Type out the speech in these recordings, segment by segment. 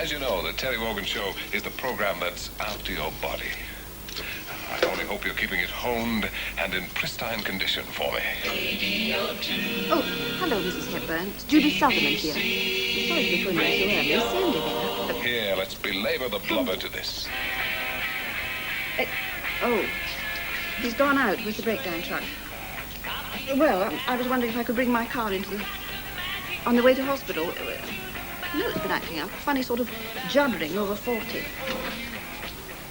As you know, the Terry Wogan Show is the program that's after your body. I only hope you're keeping it honed and in pristine condition for me. Oh, hello, Mrs. Hepburn. It's Judith Sutherland here. Sorry to be phoning you so early. Sandy there. Here, let's belabor the blubber to this. Oh, he's gone out with the breakdown truck. Well, I was wondering if I could bring my car on the way to hospital. No, it's been acting up. Funny sort of juddering over 40.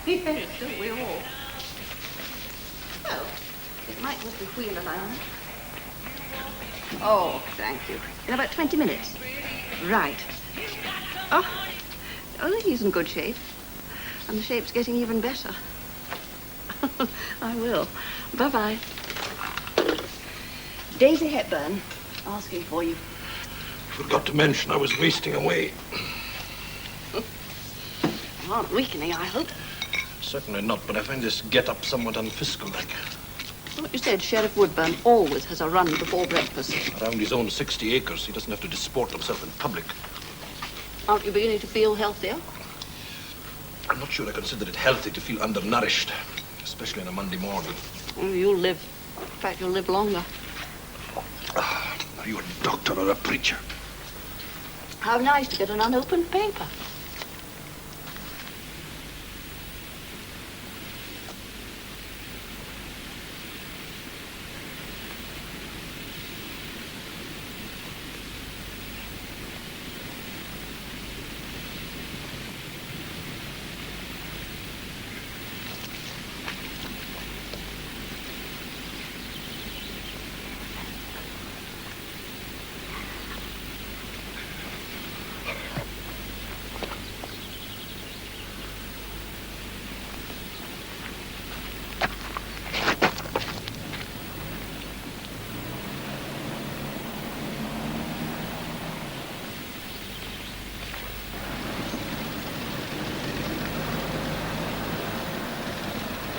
Yes, don't we all? Well, it might just be wheel alignment. Oh, thank you. In about 20 minutes. Right. Oh, he's in good shape. And the shape's getting even better. I will. Bye-bye. Daisy Hepburn, asking for you. Forgot to mention I was wasting away. You aren't weakening, I hope. Certainly not, but I find this get-up somewhat unfiscal-like. What you said, Sheriff Woodburn always has a run before breakfast. Around his own 60 acres, he doesn't have to disport himself in public. Aren't you beginning to feel healthier? I'm not sure I consider it healthy to feel undernourished, especially on a Monday morning. Oh, you'll live. In fact, you'll live longer. Are you a doctor or a preacher? How nice to get an unopened paper.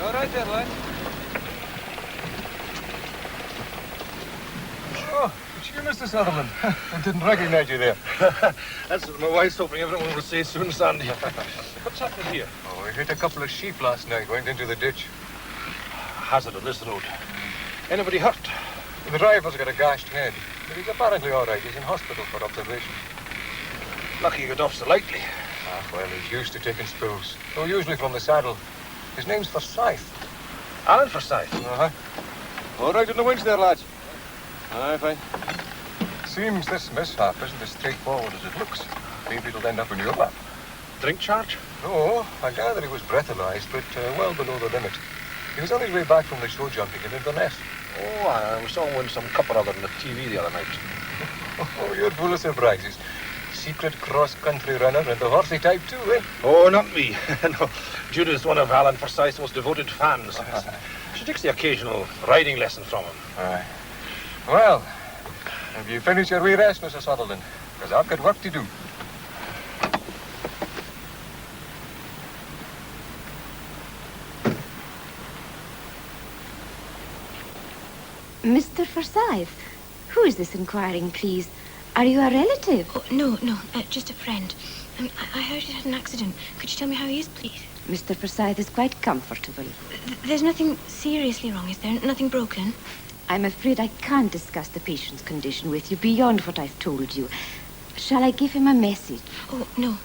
All right then, lad. Oh, it's you, Mr. Sutherland. I didn't recognize you there. That's what my wife's hoping everyone will say soon, Sandy. What's happened here? Oh, we hit a couple of sheep last night, went into the ditch. Hazard on this road. Anybody hurt? The driver's got a gashed head, but he's apparently all right. He's in hospital for observation. Lucky you got off so lightly. Ah, well, he's used to taking spills, though usually from the saddle. His name's Forsyth. Alan Forsyth? Uh-huh. All right in the winch there, lads. Aye, fine. Seems this mishap isn't as straightforward as it looks. Maybe it'll end up in your lap. Drink charge? No, I gather he was breathalyzed, but well below the limit. He was on his way back from the show jumping in Inverness. Oh, I saw him win some cup or other on the TV the other night. Oh, you're full of surprises. Secret cross-country runner and the horsey type too, eh? Oh, not me. No, Judith's one of Alan Forsyth's most devoted fans. She takes the occasional riding lesson from him. Aye. Well, have you finished your wee rest, Mr. Sutherland? Because I've got work to do. Mr. Forsyth, who is this inquiring, please? Are you a relative? Oh, no, just a friend. I heard he had an accident. Could you tell me how he is, please? Mr. Forsyth is quite comfortable. There's nothing seriously wrong, is there? Nothing broken? I'm afraid I can't discuss the patient's condition with you beyond what I've told you. Shall I give him a message? Oh, no.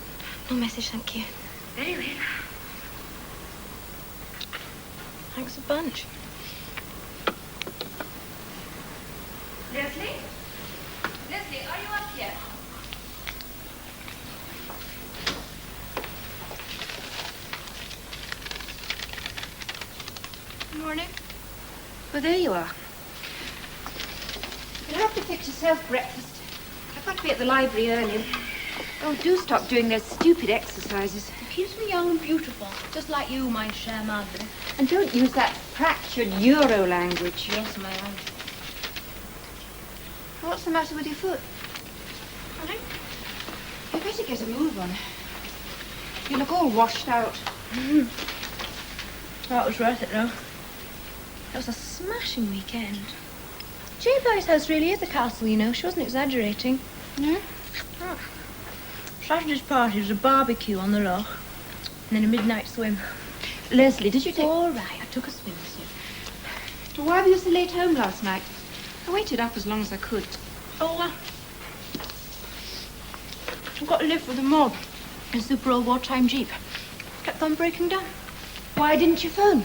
No message, thank you. Very well. Thanks a bunch. Leslie? Leslie, are you up here? Good morning. Well, there you are. You'll have to fix yourself breakfast. I've got to be at the library early. Oh, do stop doing those stupid exercises. It keeps me young and beautiful, just like you, my chère madre. And don't use that fractured Euro language. Yes, ma'am. What's the matter with your foot? Nothing. You'd better get a move on. You look all washed out. That was worth it, though. It was a smashing weekend. Jane Boy's house really is a castle, you know. She wasn't exaggerating. No? Oh. Saturday's party was a barbecue on the loch, and then a midnight swim. Leslie, did you take... All right, I took a swim, monsieur. Why were you so late home last night? I waited up as long as I could. Oh, I've got to live with a mob. A super old wartime jeep. Kept on breaking down. Why didn't you phone?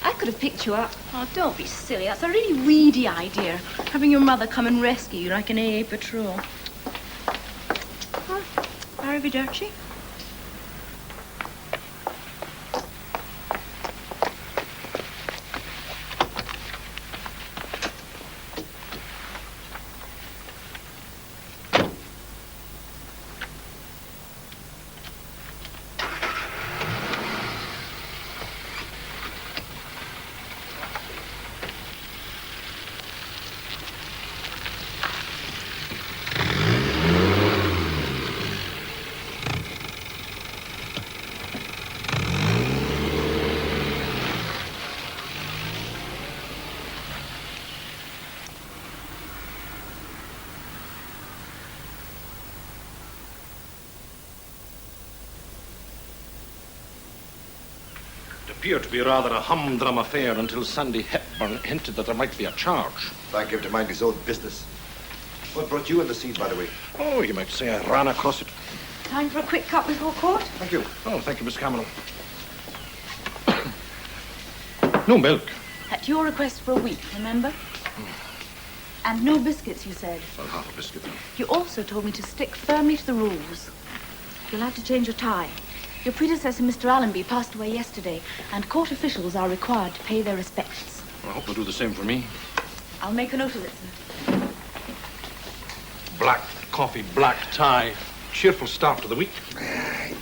I could have picked you up. Oh, don't be silly. That's a really weedy idea. Having your mother come and rescue you like an AA patrol. Oh, arrivederci. Appeared to be rather a humdrum affair until Sandy Hepburn hinted that there might be a charge. Thank him to mind his own business. What brought you in the scene, by the way? Oh, you might say I ran across it. Time for a quick cut before court? Thank you. Oh, thank you, Miss Cameron. No milk. At your request for a week, remember? And no biscuits, you said. Well, half a biscuit then. You also told me to stick firmly to the rules. You'll have to change your tie. Your predecessor, Mr. Allenby, passed away yesterday, and court officials are required to pay their respects. I hope they'll do the same for me. I'll make a note of it, sir. Black coffee, black tie. Cheerful start to the week.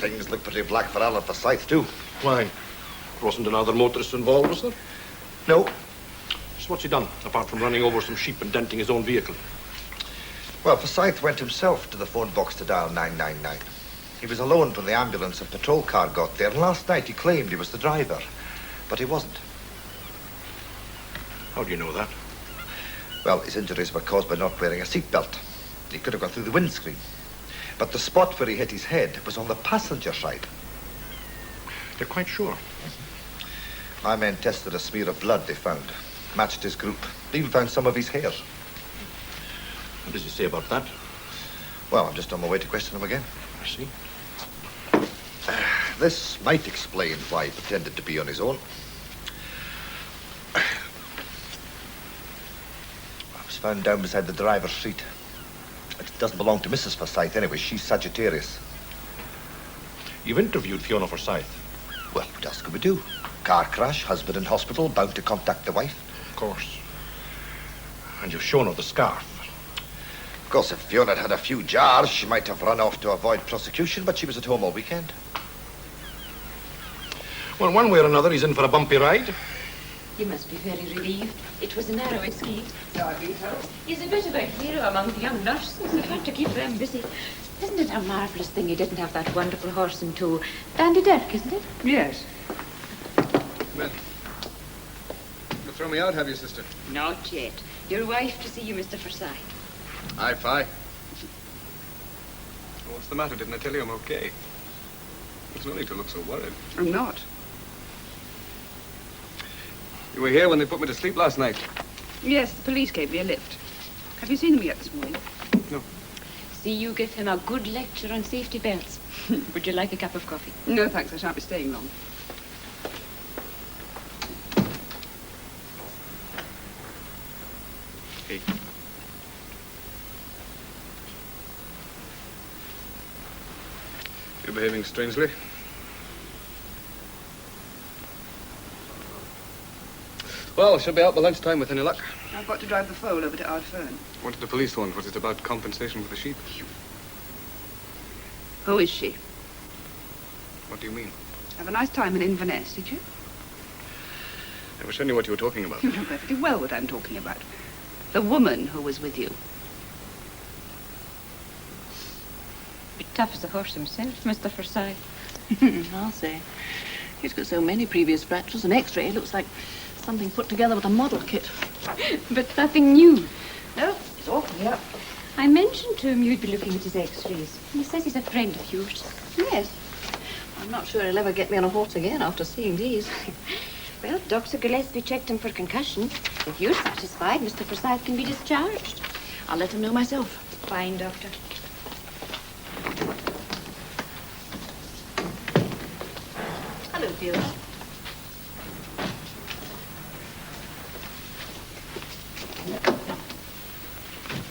Things look pretty black for Alan Forsyth, too. Why? There wasn't another motorist involved, was there? No. So what's he done, apart from running over some sheep and denting his own vehicle? Well, Forsyth went himself to the phone box to dial 999. He was alone when the ambulance and patrol car got there, and last night he claimed he was the driver. But he wasn't. How do you know that? Well, his injuries were caused by not wearing a seatbelt. He could have gone through the windscreen. But the spot where he hit his head was on the passenger side. They're quite sure. My men tested a smear of blood they found. Matched his group. They even found some of his hair. What does he say about that? Well, I'm just on my way to question him again. I see. This might explain why he pretended to be on his own. I was found down beside the driver's seat. It doesn't belong to Mrs. Forsyth anyway. She's Sagittarius. You've interviewed Fiona Forsyth. Well, what else could we do? Car crash, husband in hospital, bound to contact the wife. Of course. And you've shown her the scarf. Of course, if Fiona had had a few jars, she might have run off to avoid prosecution, but she was at home all weekend. Well, one way or another, he's in for a bumpy ride. You must be very relieved. It was a narrow escape. So I think so. He's a bit of a hero among the young nurses. We've had to keep them busy. Isn't it a marvellous thing he didn't have that wonderful horse in tow? Dandy Dirk, isn't it? Yes. Well, you'll throw me out, have you, sister? Not yet. Your wife to see you, Mr. Forsyth. High five. Well, what's the matter? Didn't I tell you I'm okay? There's no need to look so worried. I'm not. You were here when they put me to sleep last night. Yes, the police gave me a lift. Have you seen them yet this morning? No. See you give him a good lecture on safety belts. Would you like a cup of coffee? No, thanks. I shan't be staying long. Hey. You're behaving strangely. Well, she'll be out by lunchtime with any luck. I've got to drive the foal over to Ardfern. What did the police want? Was it about compensation for the sheep? Who is she? What do you mean? Have a nice time in Inverness, did you? I wish I knew what you were talking about. You know perfectly well what I'm talking about. The woman who was with you. Be tough as a horse himself, Mr. Forsyth. I'll say. He's got so many previous fractures. An X-ray looks like something put together with a model kit. But nothing new. No, it's all clear. I mentioned to him you'd be looking at his x-rays. He says he's a friend of yours. Yes. I'm not sure he'll ever get me on a horse again after seeing these. Well, Dr. Gillespie checked him for concussion. If you're satisfied, Mr. Forsyth can be discharged. I'll let him know myself. Fine, Doctor. Hello, Fiona.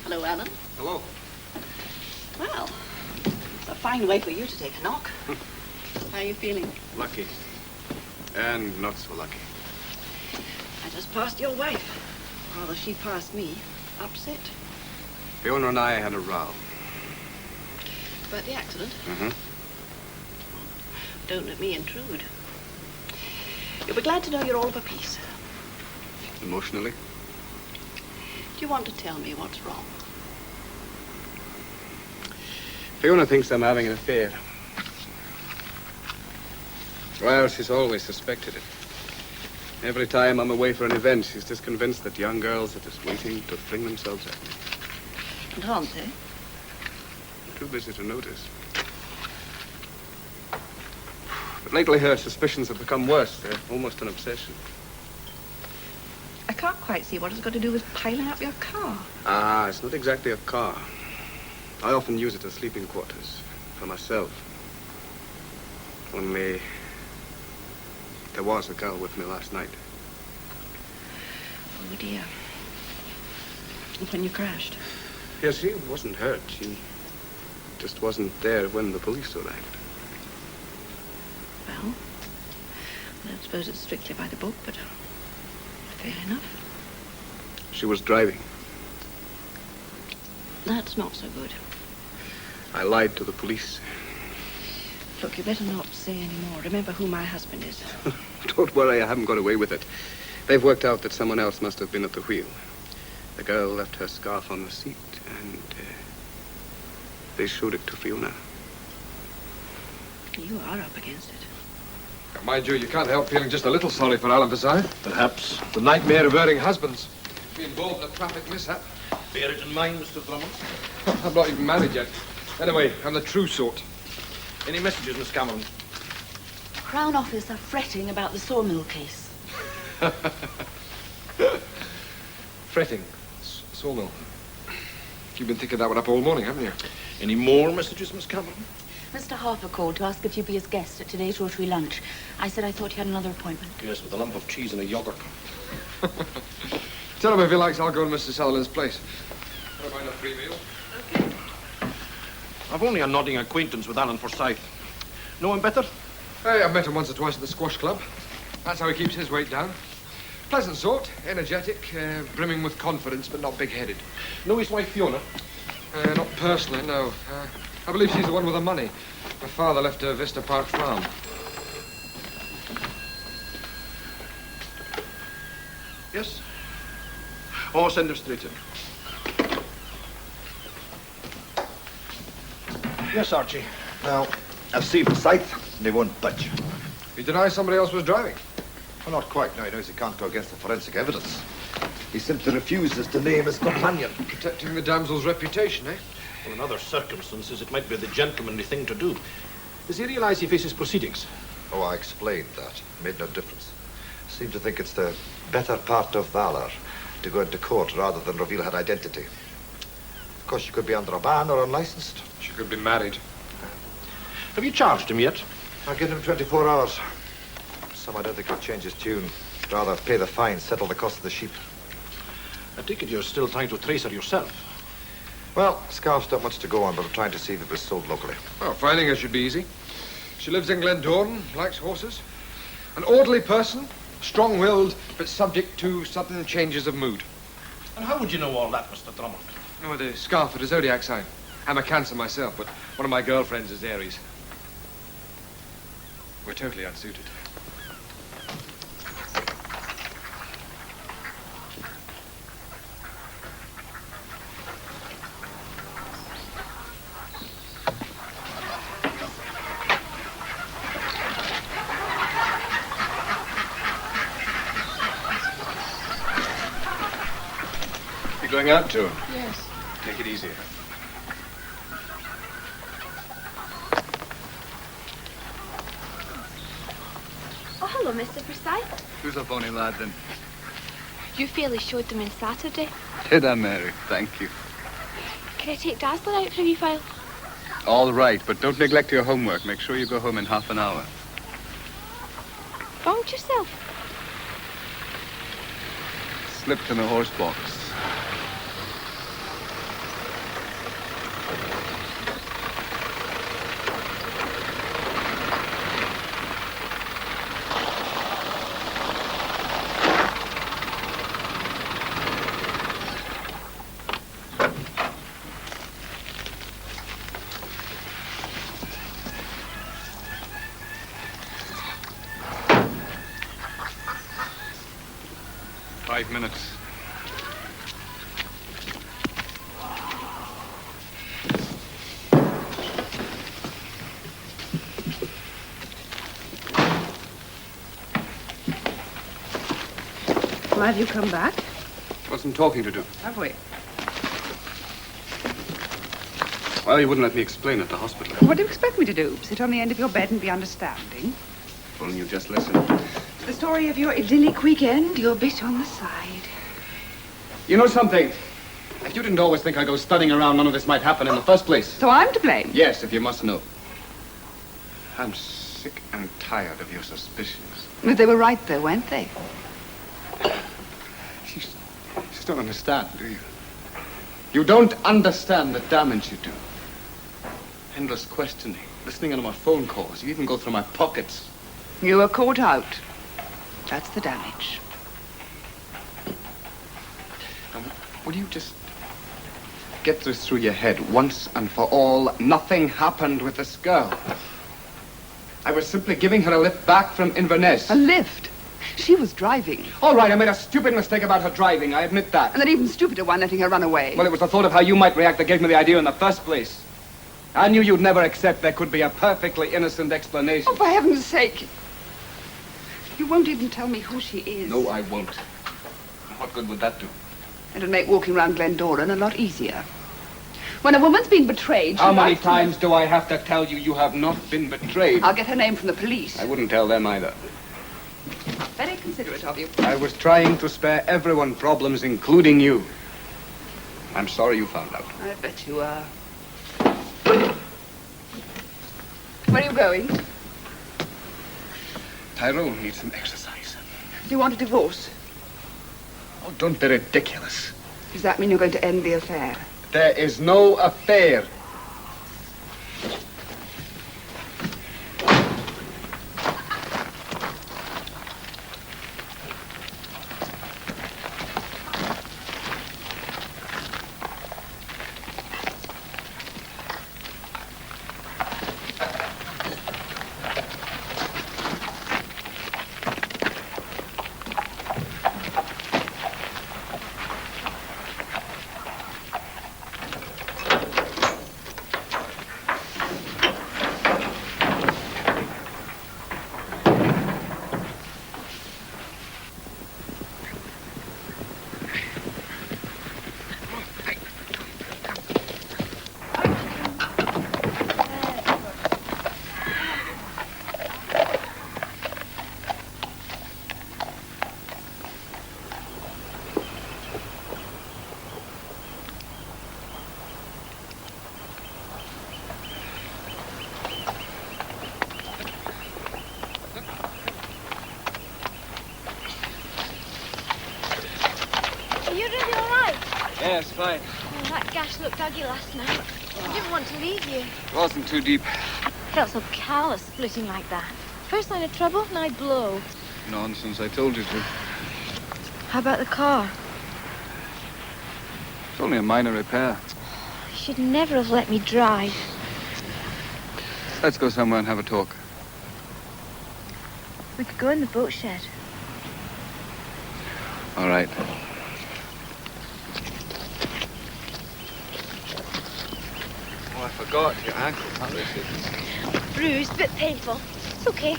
Hello, Alan. Hello. Well, it's a fine way for you to take a knock. How are you feeling? Lucky. And not so lucky. I just passed your wife. Rather, she passed me. Upset. Fiona and I had a row. About the accident? Mm-hmm. Don't let me intrude. You'll be glad to know you're all of a piece. Emotionally? Do you want to tell me what's wrong? Fiona thinks I'm having an affair. Well, she's always suspected it. Every time I'm away for an event, she's just convinced that young girls are just waiting to fling themselves at me. And aren't they? Too busy to notice. But lately her suspicions have become worse. They're almost an obsession. I can't quite see what it's got to do with piling up your car. Ah, it's not exactly a car. I often use it as sleeping quarters for myself. Only there was a girl with me last night. Oh, dear. When you crashed? Yes, she wasn't hurt. She just wasn't there when the police arrived. Well, I don't suppose it's strictly by the book, but fair enough. She was driving. That's not so good. I lied to the police. Look, you better not say any more. Remember who my husband is. Don't worry, I haven't got away with it. They've worked out that someone else must have been at the wheel. The girl left her scarf on the seat, and they showed it to Fiona. You are up against it. Now, mind you, you can't help feeling just a little sorry for Alan Forsyth. Perhaps the nightmare of erring husbands. Be involved in a traffic mishap. Bear it in mind, Mr. Drummond. I'm not even married yet. Anyway, I'm the true sort. Any messages, Miss Cameron? Crown Office are fretting about the sawmill case. Fretting. Sawmill. You've been thinking that one up all morning, haven't you? Any more messages, Miss Cameron? Mr. Harper called to ask if you'd be his guest at today's Rotary lunch. I said I thought he had another appointment. Yes, with a lump of cheese and a yogurt. Tell him if he likes, I'll go to Mr. Sutherland's place. What about a free meal? Okay. I've only a nodding acquaintance with Alan Forsyth. Know him better? Hey, I've met him once or twice at the squash club. That's how he keeps his weight down. Pleasant sort, energetic, brimming with confidence, but not big-headed. Know his wife, Fiona? Not personally, no. I believe she's the one with the money. Her father left her Vista Park farm. Yes? Oh, send him straight in. Yes, Archie. Now, I've seen Forsyth, and they won't budge. He denies somebody else was driving. Well, not quite. Now, he knows he can't go against the forensic evidence. He simply refuses to name his companion. Protecting the damsel's reputation, eh? Well, in other circumstances, it might be the gentlemanly thing to do. Does he realize he faces proceedings? Oh, I explained that. Made no difference. Seemed to think it's the better part of valor to go into court rather than reveal her identity. Of course, she could be under a ban or unlicensed. She could be married. Have you charged him yet? I'll give him 24 hours. I don't think he'll change his tune. Rather pay the fine, settle the cost of the sheep. I take it you're still trying to trace her yourself. Well, scarf's not much to go on, but I'm trying to see if it was sold locally. Well, finding her should be easy. She lives in Glendorn, likes horses. An orderly person, strong-willed, but subject to sudden changes of mood. And how would you know all that, Mr. Drummond? Oh, the scarf at a zodiac sign. I'm a Cancer myself, but one of my girlfriends is Aries. We're totally unsuited. You going out, Joan? Yes. Take it easy. Hello, Mr. Forsyth. Who's a bonny lad, then? You fairly showed them in Saturday. Did I, Mary? Thank you. Can I take Dazzler out for a wee while? All right, but don't neglect your homework. Make sure you go home in half an hour. Wronged yourself? Slipped in a horse box. Minutes. Why have you come back? Got some talking to do. Have we? Well, you wouldn't let me explain at the hospital. What do you expect me to do? Sit on the end of your bed and be understanding? Well, you just listen. The story of your idyllic weekend, your bit on the side. You know something? If you didn't always think I'd go studying around, none of this might happen in the first place. So I'm to blame? Yes, if you must know. I'm sick and tired of your suspicions. But they were right, though, weren't they? You just don't understand, do you? You don't understand the damage you do. Endless questioning, listening into my phone calls. You even go through my pockets. You were caught out. That's the damage. Will you just get this through your head once and for all? Nothing happened with this girl. I was simply giving her a lift back from Inverness. A lift? She was driving. All right, I made a stupid mistake about her driving. I admit that. And an even stupider one, letting her run away. Well, it was the thought of how you might react that gave me the idea in the first place. I knew you'd never accept there could be a perfectly innocent explanation. Oh, for heaven's sake. You won't even tell me who she is. No, I won't. What good would that do? It'll make walking around Glendoran a lot easier. When a woman's been betrayed... How many times do I have to tell you you have not been betrayed? I'll get her name from the police. I wouldn't tell them either. Very considerate of you. I was trying to spare everyone problems, including you. I'm sorry you found out. I bet you are. Where are you going? Tyrone needs some exercise. Do you want a divorce? Oh, don't be ridiculous. Does that mean you're going to end the affair? There is no affair. Yes, fine. Oh, that gash looked ugly last night. I didn't want to leave you. It wasn't too deep. Felt so callous splitting like that. First sign of trouble, and I'd blow. Nonsense, I told you to. How about the car? It's only a minor repair. You should never have let me drive. Let's go somewhere and have a talk. We could go in the boat shed. All right. Oh, I forgot your ankle. How is it? Bruised, bit painful. It's okay.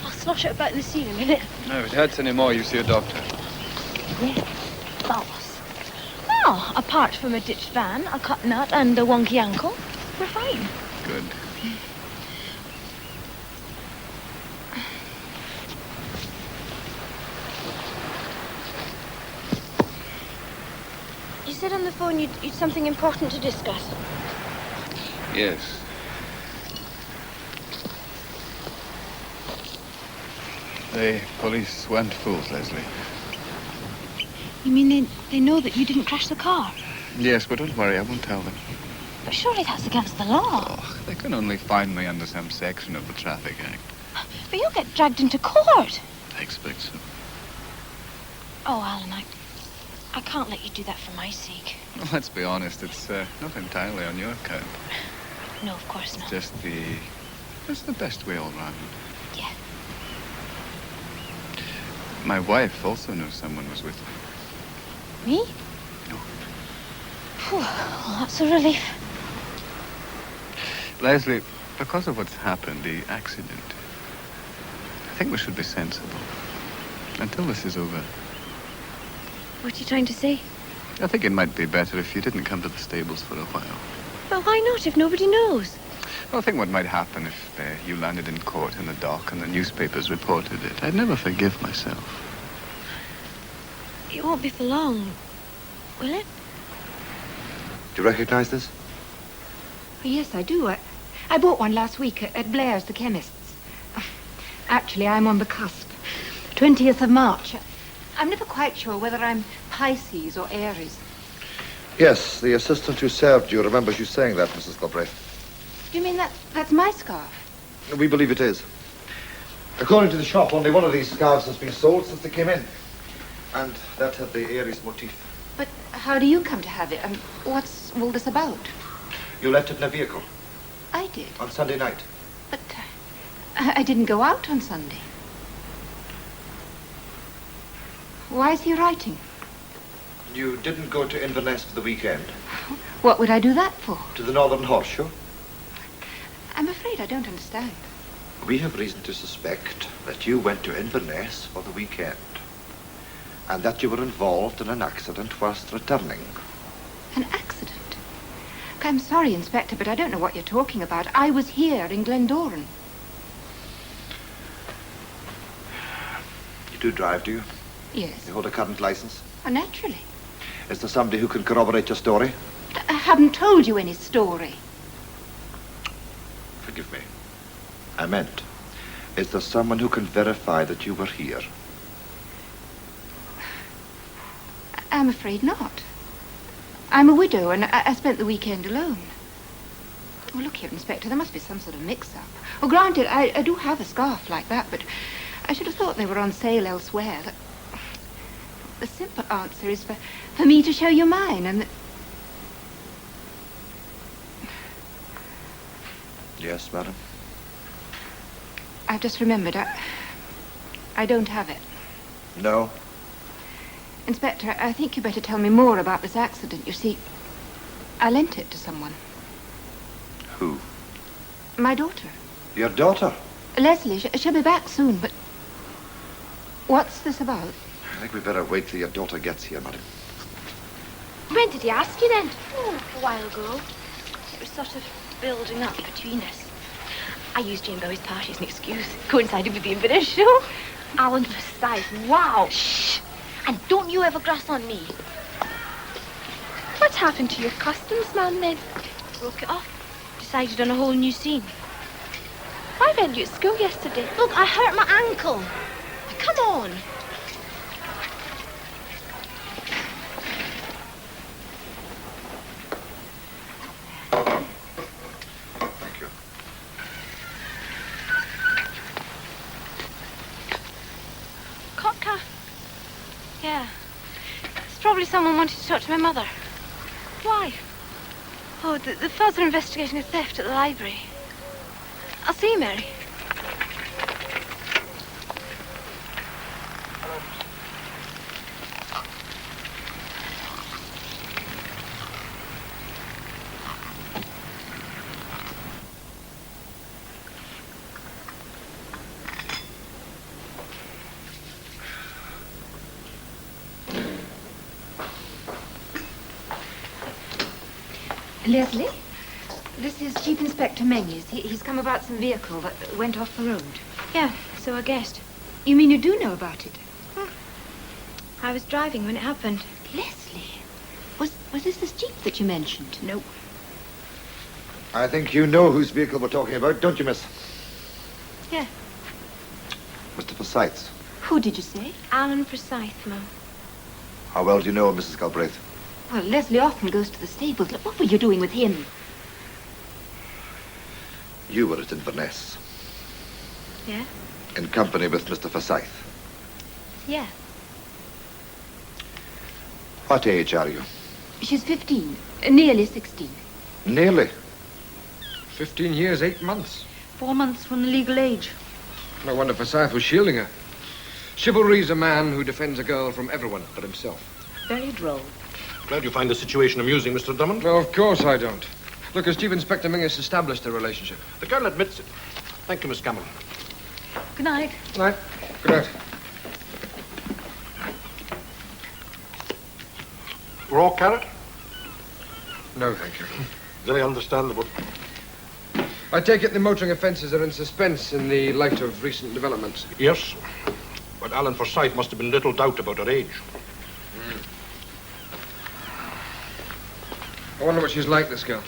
I'll slosh it about in the sea in a minute. No, if it hurts anymore, you see a doctor. Yeah, boss. Well, apart from a ditched van, a cut nut, and a wonky ankle, we're fine. Good. You said on the phone you'd something important to discuss. Yes. The police weren't fools, Leslie. You mean they know that you didn't crash the car? Yes, but don't worry, I won't tell them. But surely that's against the law. Oh, they can only find me under some section of the Traffic Act. But you'll get dragged into court. I expect so. Oh, Alan, I can't let you do that for my sake. Well, let's be honest, it's not entirely on your account. No, of course not. Just the best way all round. Yeah. My wife also knew someone was with me. Me? No. Whew, well, that's a relief. Leslie, because of what's happened, the accident, I think we should be sensible. Until this is over. What are you trying to say? I think it might be better if you didn't come to the stables for a while. But why not, if nobody knows? Well, I think what might happen if you landed in court in the dock and the newspapers reported it. I'd never forgive myself. It won't be for long, will it? Do you recognize this? Oh, yes, I do. I bought one last week at Blair's, the chemist's. Actually, I'm on the cusp. 20th of March. I'm never quite sure whether I'm Pisces or Aries. Yes, the assistant who served you remembers you saying that, Mrs. Galbraith. Do you mean that's my scarf? We believe it is. According to the shop, only one of these scarves has been sold since they came in. And that had the Aries motif. But how do you come to have it? And what's all this about? You left it in a vehicle. I did. On Sunday night. But I didn't go out on Sunday. Why is he writing? You didn't go to Inverness for the weekend? What would I do that for? To the Northern Horse Show? I'm afraid I don't understand. We have reason to suspect that you went to Inverness for the weekend. And that you were involved in an accident whilst returning. An accident? I'm sorry, Inspector, but I don't know what you're talking about. I was here in Glendoran. You do drive, do you? Yes. You hold a current license? Oh, naturally. Is there somebody who can corroborate your story? I haven't told you any story. Forgive me. I meant, is there someone who can verify that you were here? I'm afraid not. I'm a widow, and I spent the weekend alone. Oh, look here, Inspector, there must be some sort of mix-up. Oh, granted, I do have a scarf like that, but I should have thought they were on sale elsewhere. The simple answer is for me to show you mine, and... Yes, madam? I've just remembered, I don't have it. No? Inspector, I think you better tell me more about this accident. You see, I lent it to someone. Who? My daughter. Your daughter? Leslie, she'll be back soon, but... What's this about? I think we better wait till your daughter gets here, madam. When did he ask you then? Oh, a while ago. It was sort of building up between us. I used Jane Bowie's party as an excuse. Coincided with the Inverness show. Alan Forsyth, wow. Shh. And don't you ever grass on me. What happened to your customs man then? Broke it off. Decided on a whole new scene. I read you at school yesterday. Look, I hurt my ankle. Come on. Thank you. Kotka? Yeah. It's probably someone wanted to talk to my mother. Why? Oh, the further investigating a theft at the library. I'll see you, Mary. Leslie, this is Chief Inspector Menzies. He's come about some vehicle that went off the road. Yeah, so I guessed. You mean you do know about it? I was driving when it happened. Leslie, Was this Jeep that you mentioned? No. I think you know whose vehicle we're talking about, don't you, miss? Yeah. Mr. Forsyth's. Who did you say? Alan Forsyth, Mum. How well do you know Mrs. Galbraith? Well, Leslie often goes to the stables. Look, what were you doing with him? You were at Inverness. Yeah? In company with Mr. Forsyth. Yeah. What age are you? She's 15. Nearly 16. Nearly. 15 years, 8 months. 4 months from the legal age. No wonder Forsyth was shielding her. Chivalry's a man who defends a girl from everyone but himself. Very droll. Glad you find the situation amusing, Mr. Drummond. No, of course I don't. Look, as Chief Inspector Mingus established the relationship. The girl admits it. Thank you, Miss Cameron. Good night. Good night. Good night. Raw carrot? No, thank you. Very understandable. I take it the motoring offences are in suspense in the light of recent developments. Yes. But Alan Forsyth must have been little doubt about her age. I wonder what she's like, this girl.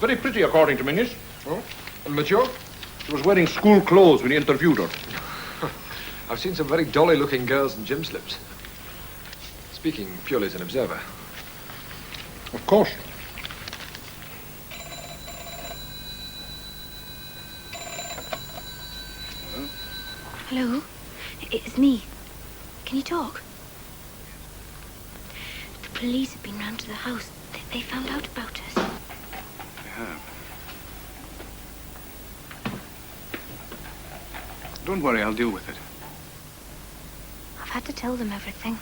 Very pretty, according to Mingus. Oh? And mature? She was wearing school clothes when he interviewed her. I've seen some very dolly-looking girls in gym slips. Speaking purely as an observer. Of course. Hello? It's me. Can you talk? The police have been round to the house. They found out about us. They have. Don't worry, I'll deal with it. I've had to tell them everything.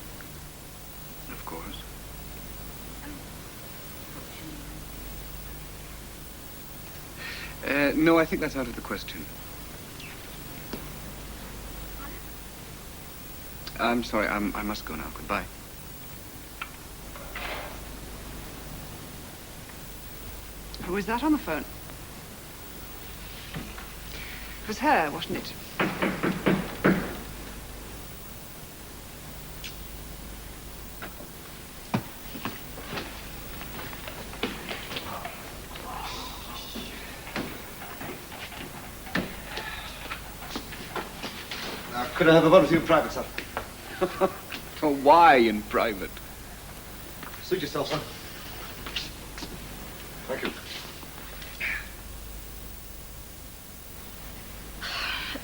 Of course. No, I think that's out of the question. I'm sorry, I must go now. Goodbye. Who was that on the phone? It was her, wasn't it? Could I have a word with you in private, sir? Why in private? Suit yourself, sir. Thank you.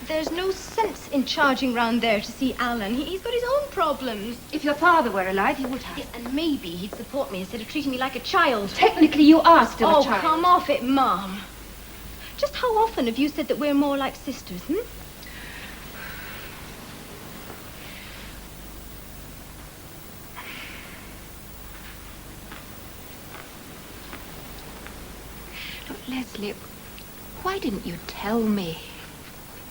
There's no sense in charging round there to see Alan. He's got his own problems. If your father were alive, he would have. Yes, and maybe he'd support me instead of treating me like a child. Technically, you are still a child. Oh, come off it, Mum. Just how often have you said that we're more like sisters, Look, Leslie, why didn't you tell me?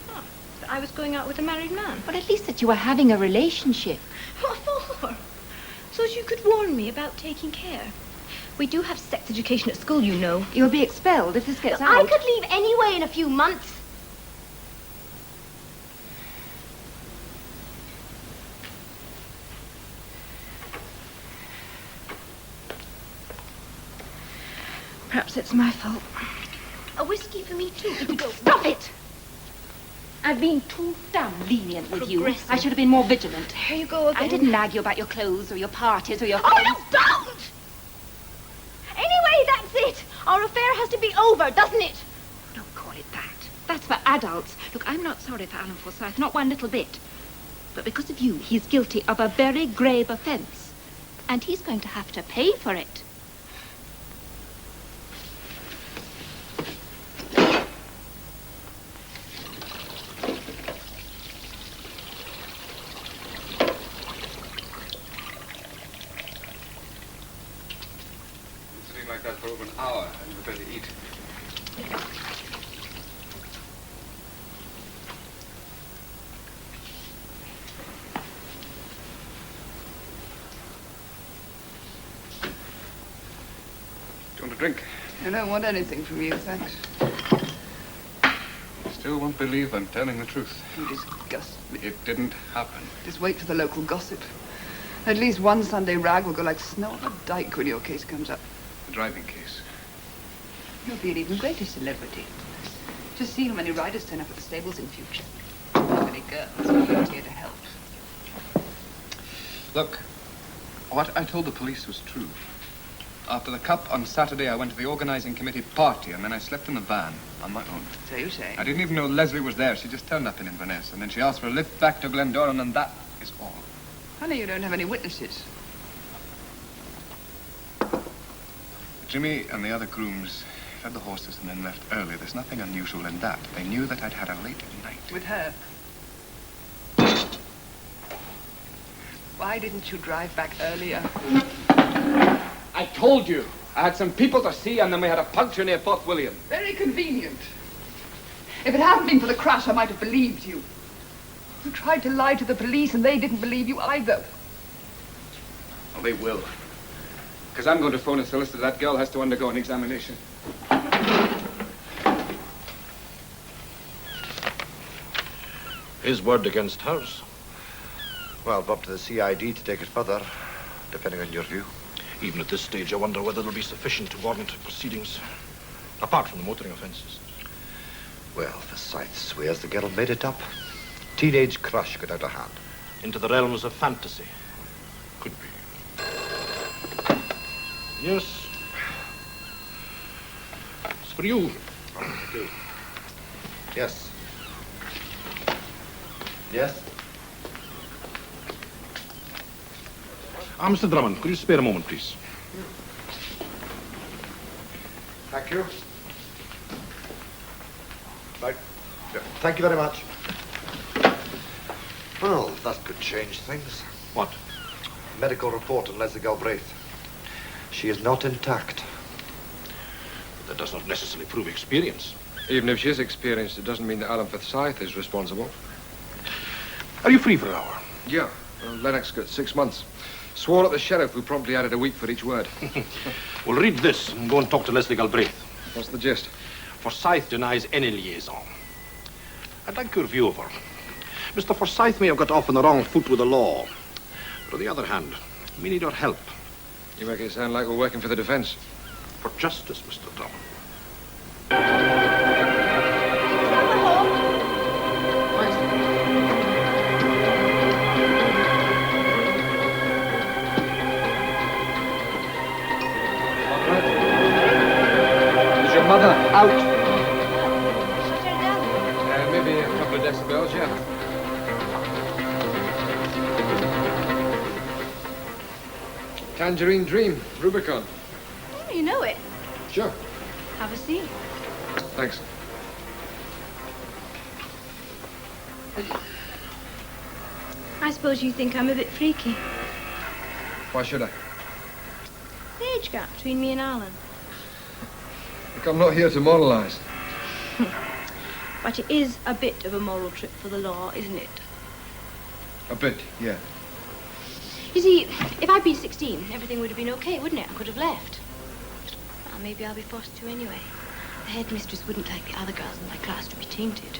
Oh, that I was going out with a married man. Well, at least that you were having a relationship. What for? So that you could warn me about taking care. We do have sex education at school, you know. You'll be expelled if this gets out. I could leave anyway in a few months. Perhaps it's my fault. A whiskey for me, too. If you don't... Stop it! I've been too damn lenient with you. Progressive. I should have been more vigilant. Here you go again. I didn't nag you about your clothes or your parties or your... Oh, no, don't! Anyway, that's it. Our affair has to be over, doesn't it? Don't call it that. That's for adults. Look, I'm not sorry for Alan Forsyth, not one little bit. But because of you, he's guilty of a very grave offence. And he's going to have to pay for it. Like that for over an hour, and we better eat. Do you want a drink? I don't want anything from you, thanks. Still won't believe I'm telling the truth. You disgust me. It didn't happen. Just wait for the local gossip. At least one Sunday rag will go like snow on a dike when your case comes up. The driving case. You'll be an even greater celebrity. Just see how many riders turn up at the stables in future. How many girls will be here to help. Look, what I told the police was true. After the cup on Saturday, I went to the organizing committee party, and then I slept in the van on my own. So you say? I didn't even know Leslie was there. She just turned up in Inverness, and then she asked for a lift back to Glendoran, and that is all. Honey, you don't have any witnesses. Jimmy and the other grooms fed the horses and then left early. There's nothing unusual in that. They knew that I'd had a late night. With her? Why didn't you drive back earlier? I told you. I had some people to see, and then we had a puncture near Fort William. Very convenient. If it hadn't been for the crash, I might have believed you. You tried to lie to the police, and they didn't believe you either. Oh, they will. Because I'm going to phone a solicitor. That girl has to undergo an examination. His word against hers. Well, up to the CID to take it further, depending on your view. Even at this stage, I wonder whether it'll be sufficient to warrant proceedings, apart from the motoring offences. Well, Forsyth swears the girl made it up. Teenage crush got out of hand. Into the realms of fantasy. Could be. Yes. It's for you. Thank you. Yes. Yes? Mr. Drummond, could you spare a moment, please? Thank you. Right. Thank you very much. Well, that could change things. What? Medical report on Leslie Galbraith. She is not intact. That does not necessarily prove experience. Even if she is experienced, it doesn't mean that Alan Forsyth is responsible. Are you free for an hour? Yeah. Well, Lennox got 6 months. Swore at the sheriff, who promptly added a week for each word. Well, read this and go and talk to Leslie Galbraith. What's the gist? Forsyth denies any liaison. I'd like your view of her. Mr. Forsyth may have got off on the wrong foot with the law. But on the other hand, we need her help. You make it sound like we're working for the defense. For justice, Mr. Drummond. Is your mother out? Shut her down. Maybe a couple of decibels, yeah. Tangerine Dream, Rubicon. Oh, you know it. Sure. Have a seat. Thanks. I suppose you think I'm a bit freaky. Why should I? The age gap between me and Alan. Look, I'm not here to moralize. But it is a bit of a moral trip for the law, isn't it? A bit, yeah. You see, if I'd been 16, everything would have been okay, wouldn't it? I could have left. Well, maybe I'll be forced to anyway. The headmistress wouldn't like the other girls in my class to be tainted.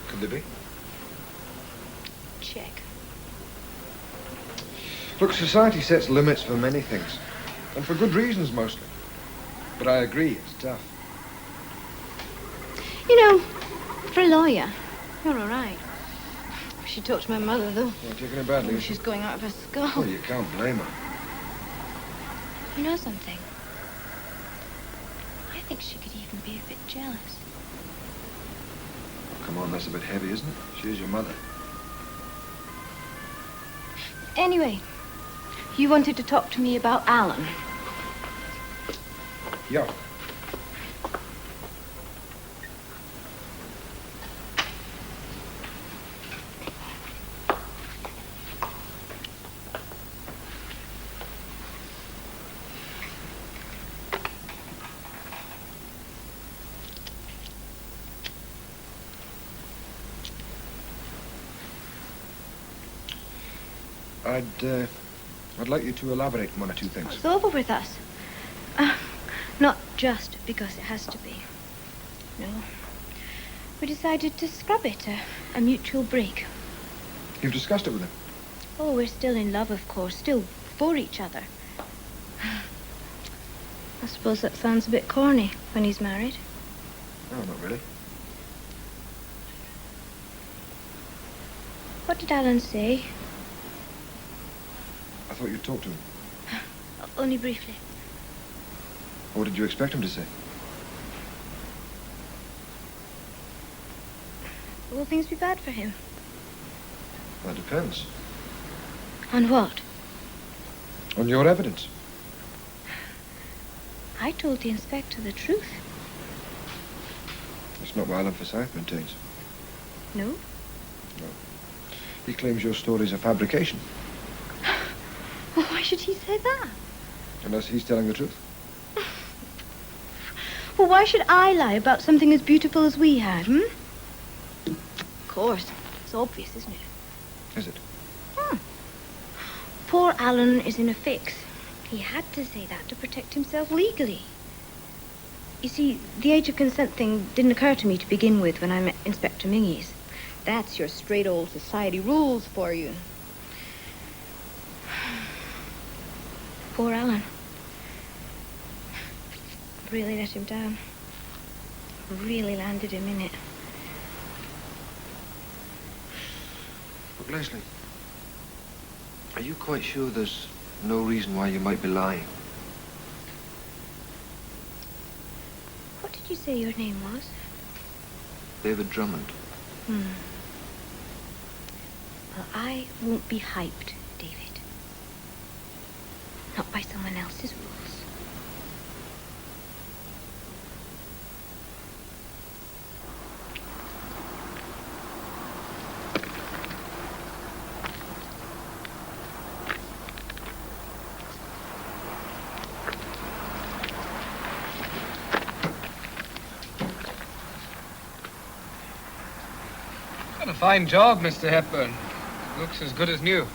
Could they be? Check. Look, society sets limits for many things. And for good reasons, mostly. But I agree, it's tough. You know, for a lawyer, you're all right. I should talk to my mother, though. You're taking it badly. She's going out of her skull. Well, you can't blame her. You know something? I think she could even be a bit jealous. Come on, that's a bit heavy, isn't it? She's your mother. Anyway, you wanted to talk to me about Alan. Yeah. I'd like you to elaborate on one or two things. It's over with us. Not just because it has to be. No. We decided to scrub it, a mutual break. You've discussed it with him? Oh, we're still in love, of course. Still for each other. I suppose that sounds a bit corny when he's married. No, not really. What did Alan say? I thought you'd talk to him. Only briefly. What did you expect him to say? Will things be bad for him? That depends. On what? On your evidence. I told the inspector the truth. That's not what Alan Forsyth maintains. No? No. He claims your story's a fabrication. Well, why should he say that? Unless he's telling the truth. Well, why should I lie about something as beautiful as we had, Of course. It's obvious, isn't it? Is it? Poor Alan is in a fix. He had to say that to protect himself legally. You see, the age of consent thing didn't occur to me to begin with when I met Inspector Mingies. That's your straight old society rules for you. Poor Alan. Really let him down. Really landed him in it. Look, Leslie, are you quite sure there's no reason why you might be lying? What did you say your name was? David Drummond. Well, I won't be hyped, David. Not by someone else's rules. Done a fine job, Mr. Hepburn. Looks as good as new.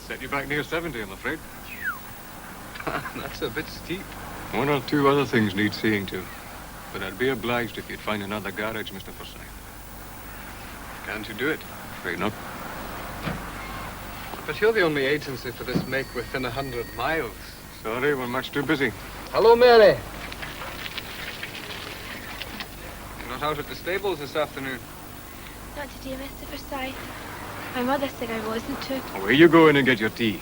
Set you back near 70, I'm afraid. That's a bit steep. One or two other things need seeing to. But I'd be obliged if you'd find another garage, Mr. Forsyth. Can't you do it? Afraid not. But you're the only agency for this make within 100 miles. Sorry, we're much too busy. Hello, Mary. You're not out at the stables this afternoon? Not today, Mr. Forsyth. My mother said I wasn't to. Away you go in and get your tea.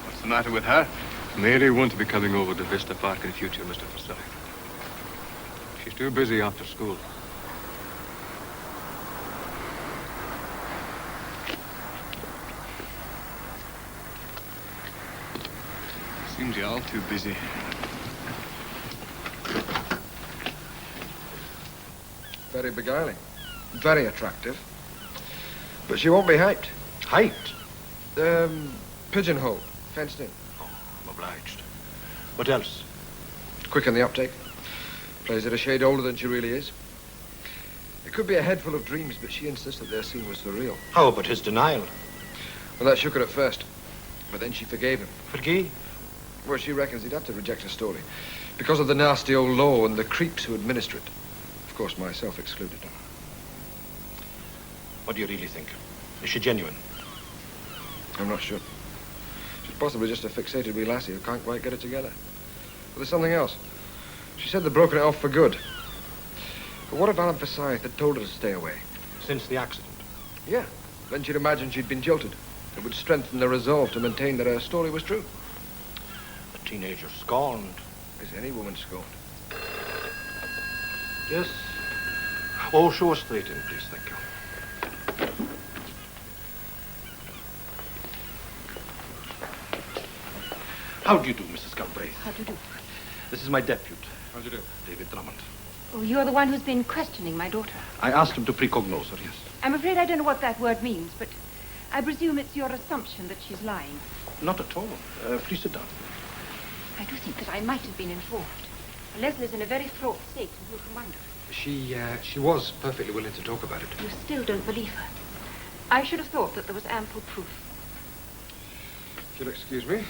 What's the matter with her? Mary won't be coming over to Vista Park in future, Mr. Forsyth. She's too busy after school. Seems you're all too busy. Very beguiling. Very attractive. But she won't be hyped. Hyped? Pigeonhole. Fenced in. Oh, I'm obliged. What else? Quick in the uptake. Plays it a shade older than she really is. It could be a head full of dreams, but she insists that their scene was for real. How about his denial? Well, that shook her at first. But then she forgave him. Forgave? Well, she reckons he'd have to reject her story because of the nasty old law and the creeps who administer it. Of course, myself excluded. What do you really think? Is she genuine? I'm not sure. She's possibly just a fixated wee lassie who can't quite get it together. But there's something else. She said they'd broken it off for good. But what if Alan Forsyth had told her to stay away? Since the accident? Yeah. Then she'd imagine she'd been jilted. It would strengthen the resolve to maintain that her story was true. A teenager scorned. Is any woman scorned? Yes. Oh, show us straight in, please. Thank you. How do you do, Mrs. Galbraith? How do you do? This is my deputy. How do you do? David Drummond. Oh, you're the one who's been questioning my daughter. I asked him to precognose her, yes. I'm afraid I don't know what that word means, but I presume it's your assumption that she's lying. Not at all. Please sit down. I do think that I might have been involved. Leslie's in a very fraught state, and who can wonder? She was perfectly willing to talk about it. You still don't believe her. I should have thought that there was ample proof. If you'll excuse me.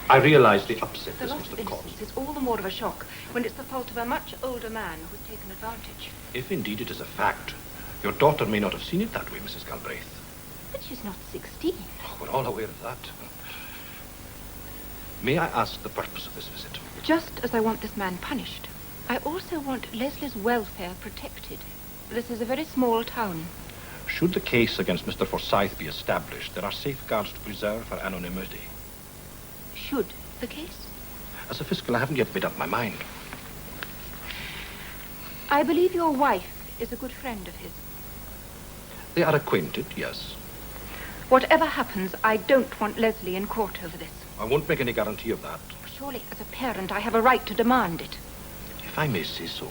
I realize the upset The this loss must of have innocence caused. is all the more of a shock when it's the fault of a much older man who's taken advantage. If indeed it is a fact, your daughter may not have seen it that way, Mrs. Galbraith. But she's not 16. Oh, we're all aware of that. May I ask the purpose of this visit? Just as I want this man punished, I also want Leslie's welfare protected. This is a very small town. Should the case against Mr. Forsyth be established, there are safeguards to preserve her anonymity. Should the case? As a fiscal, I haven't yet made up my mind. I believe your wife is a good friend of his. They are acquainted, yes. Whatever happens, I don't want Leslie in court over this. I won't make any guarantee of that. Surely, as a parent, I have a right to demand it. If I may say so.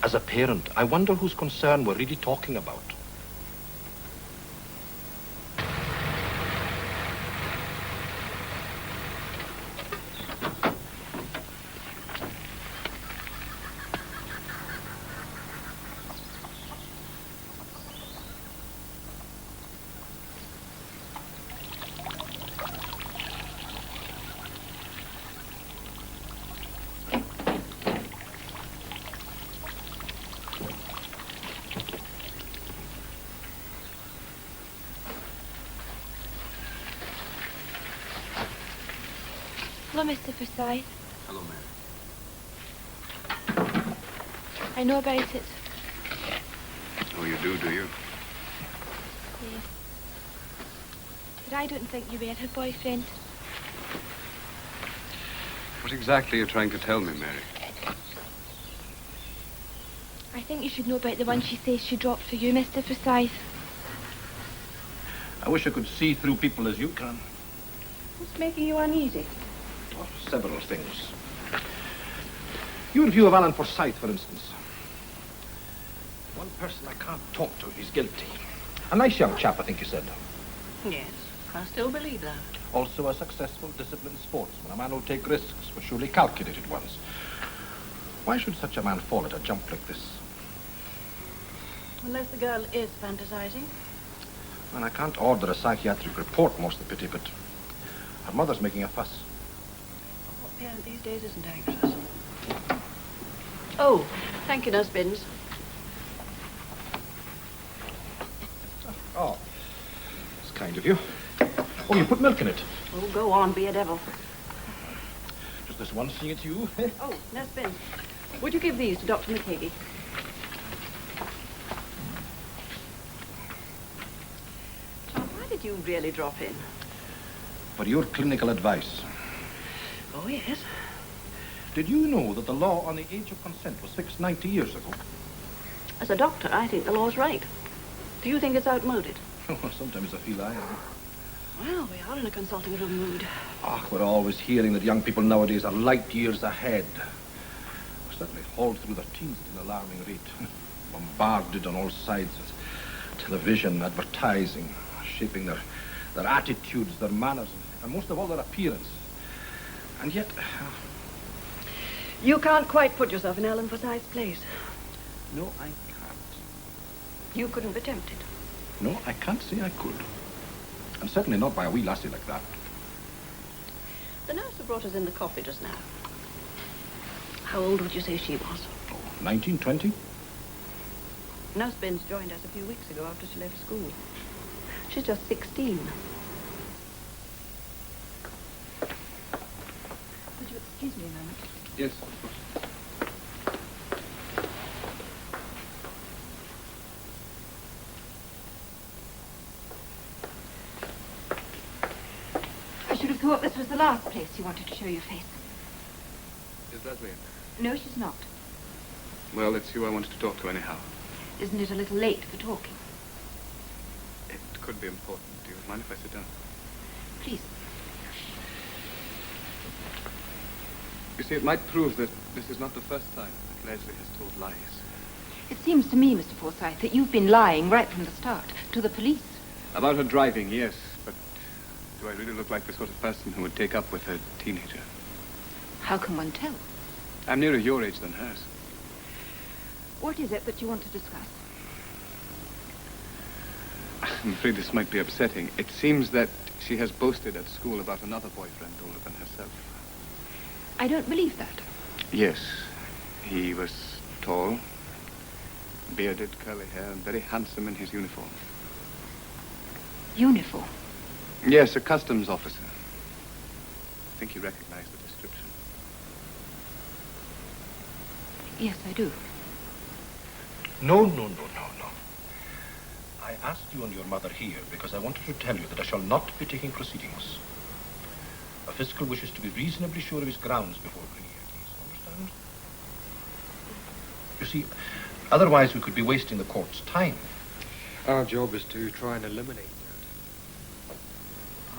As a parent, I wonder whose concern we're really talking about. Hello, Mr. Forsyth. Hello, Mary. I know about it. Oh, you do you? Yes. But I don't think you were her boyfriend. What exactly are you trying to tell me, Mary? I think you should know about the one she says she dropped for you, Mr. Forsyth. I wish I could see through people as you can. What's making you uneasy? Oh, several things. Your view of Alan Forsyth, for instance. One person I can't talk to if he's guilty. A nice young chap, I think you said. Yes, I still believe that. Also a successful, disciplined sportsman. A man who'll take risks, but surely calculated ones. Why should such a man fall at a jump like this? Unless the girl is fantasizing. Well, I can't order a psychiatric report, most of the pity, but her mother's making a fuss. What parent these days isn't anxious? Oh, thank you, Nurse Binns. Oh, it's kind of you. Oh, you put milk in it. Oh, go on, be a devil. Just this one seeing it's you. Oh, Nurse Binns, would you give these to Dr. McKeague? John, why did you really drop in? For your clinical advice. Oh, yes. Did you know that the law on the age of consent was fixed 90 years ago? As a doctor, I think the law's right. Do you think it's outmoded? Oh, sometimes I feel I am. Well, we are in a consulting room mood. Oh, we're always hearing that young people nowadays are light years ahead. We're certainly hauled through their teens at an alarming rate. Bombarded on all sides with television, advertising, shaping their attitudes, their manners, and most of all their appearance. And yet... You can't quite put yourself in Alan Forsyth's place. No, I can't. You couldn't be tempted. No, I can't say I could. And certainly not by a wee lassie like that. The nurse who brought us in the coffee just now. How old would you say she was? Oh, 19, 20? Nurse Binns joined us a few weeks ago after she left school. She's just 16. Would you excuse me a moment? Yes, of course. I should have thought this was the last place you wanted to show your face. Is Leslie in? No, she's not. Well, it's you I wanted to talk to anyhow. Isn't it a little late for talking? It could be important. Do you mind if I sit down? Please. You see, it might prove that this is not the first time that Leslie has told lies. It seems to me, Mr. Forsyth, that you've been lying right from the start to the police. About her driving, yes, but do I really look like the sort of person who would take up with a teenager? How can one tell? I'm nearer your age than hers. What is it that you want to discuss? I'm afraid this might be upsetting. It seems that she has boasted at school about another boyfriend older than herself. I don't believe that. Yes. He was tall, bearded, curly hair, and very handsome in his uniform. Uniform? Yes, a customs officer. I think you recognize the description. Yes, I do. No. I asked you and your mother here because I wanted to tell you that I shall not be taking proceedings. A fiscal wishes to be reasonably sure of his grounds before bringing a case. Understand? You see, otherwise we could be wasting the court's time. Our job is to try and eliminate that.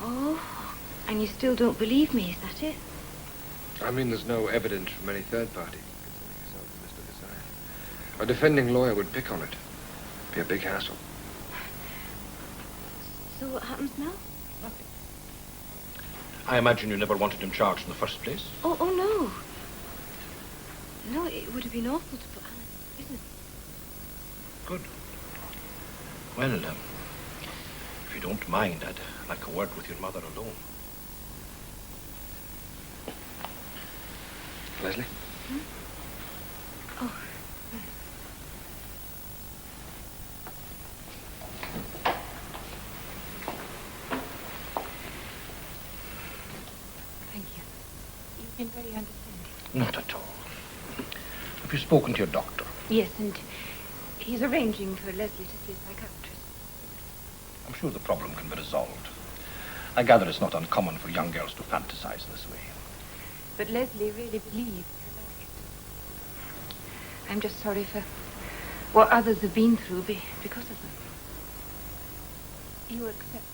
Oh, and you still don't believe me, is that it? I mean, there's no evidence from any third party concerning yourself and Mr. Forsyth. A defending lawyer would pick on it. Be a big hassle. So what happens now? Nothing. I imagine you never wanted him charged in the first place. Oh, no. No, it would have been awful to put Alan in prison. Good. Well, if you don't mind, I'd like a word with your mother alone. Leslie? Oh. Thank you. You've been very understanding. Not at all. Have you spoken to your doctor? Yes, and he's arranging for Leslie to see a psychiatrist. I'm sure the problem can be resolved. I gather it's not uncommon for young girls to fantasize this way. But Leslie really believes her like it. I'm just sorry for what others have been through because of them. You accept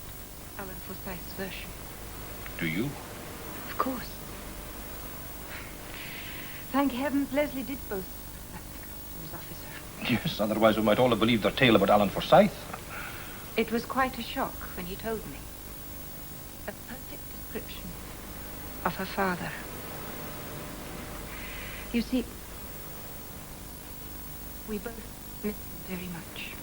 Alan Forsyth's version? Do you? Of course. Thank heavens Leslie did boast that customs officer. Yes, otherwise we might all have believed their tale about Alan Forsyth. It was quite a shock when he told me. A perfect description of her father. You see, we both miss him very much.